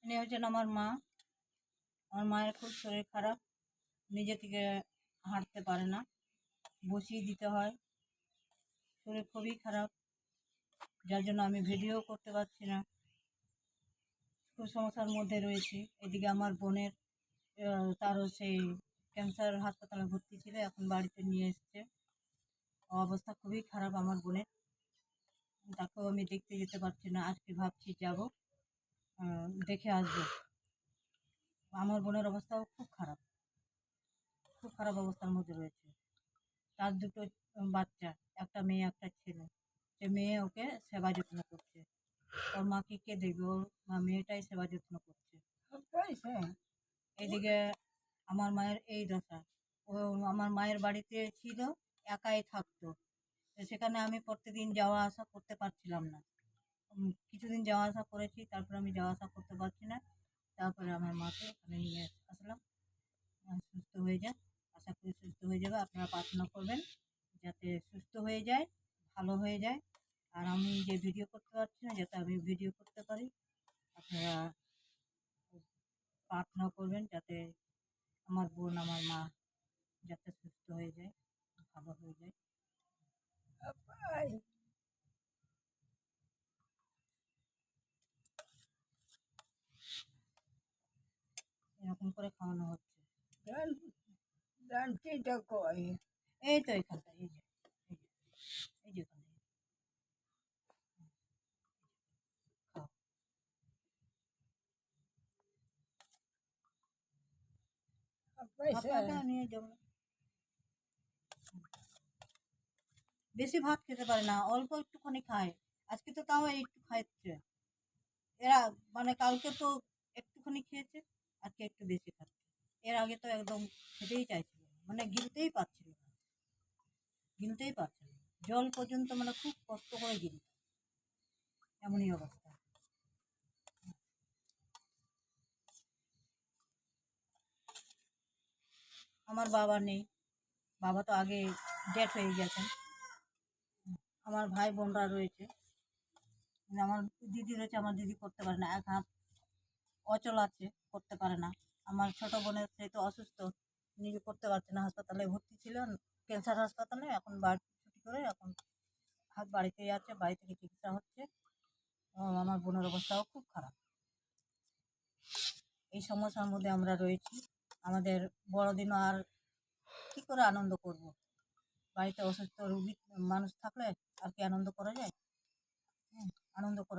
ইনি হচ্ছেন আমার মা। আমার মায়ের খুব শরীর খারাপ, নিজে থেকে হাঁটতে পারে না, বসিয়ে দিতে হয়। শরীর খুবই খারাপ, যার জন্য আমি ভিডিও করতে পারছি না, খুব সমস্যার মধ্যে রয়েছি। এদিকে আমার বোনের তারও সেই ক্যান্সার হাসপাতালে ভর্তি ছিল, এখন বাড়িতে নিয়ে এসছে। অবস্থা খুবই খারাপ আমার বোনের, তাকেও আমি দেখতে যেতে পারছি না। আজকে ভাবছি যাব, দেখে আসবো। আমার বোনের অবস্থাও খুব খারাপ, খুব খারাপ অবস্থার মধ্যে রয়েছে। তার দুটো বাচ্চা, একটা মেয়ে একটা ছেলে। সে মেয়ে ওকে সেবা যত্ন করছে, ওর মাকে কে দেখবে, ওর মেয়েটাই সেবা যত্ন করছে। এদিকে আমার মায়ের এই দশা। ও আমার মায়ের বাড়িতে ছিল, একাই থাকতো, তো সেখানে আমি প্রত্যেকদিন যাওয়া আসা করতে পারছিলাম না। কিছুদিন যাওয়া আসা করেছি, তারপরে আমি যাওয়া আসা করতে পারছি না। তারপরে আমার মাকে এখানে নিয়ে আসলাম, সুস্থ হয়ে যায়। আশা করি সুস্থ হয়ে যাবে। আপনারা প্রার্থনা করবেন যাতে সুস্থ হয়ে যায়, ভালো হয়ে যায়। আর আমি যে ভিডিও করতে পারছি না, যাতে আমি ভিডিও করতে পারি। আপনারা প্রার্থনা করবেন যাতে আমার বোন, আমার মা যাতে সুস্থ হয়ে যায়, ভালো হয়ে যায়। এরকম করে খাওয়ানো হচ্ছে। এই তো এখানটা, এই যে এই যে এখানে খাও। আপনাকে নিয়ে যাবো। বেশি ভাত খেতে পারে না, অল্প একটুখানি খায়। আজকে তো তাও একটু খাচ্ছে। এরা মানে কালকে তো একটুখানি খেয়েছে, আজকে একটু বেশি খাচ্ছে। এর আগে তো একদম খেতেই চাইছিল না, মানে গিলতেই পারছিল না, গিলতেই পারছিল না। জল পর্যন্ত মানে খুব কষ্ট করে গিলত, এমনই অবস্থা। আমার বাবা নেই, বাবা তো আগে ডেথ হয়ে গেছেন। আমার ভাই বোনরা রয়েছে, আমার দিদি রয়েছে, আমার দিদি করতে পারে না, এক হাত অচল আছে, করতে পারে না। আমার ছোট বোনের সে তো অসুস্থ, নিজে করতে পারছে না, হাসপাতালে ভর্তি ছিল, ক্যান্সার হাসপাতালে। এখন বাড়ি ছুটি করে এখন হাত বাড়িতেই আছে, বাড়ি থেকে চিকিৎসা হচ্ছে। আমার বোনের অবস্থাও খুব খারাপ। এই সমস্যার মধ্যে আমরা রয়েছি। আমাদের বড়দিন আর কি করে আনন্দ করব? বাড়িতে অসুস্থ রোগী মানুষ থাকলে আর কি আনন্দ করা যায়? আনন্দ করা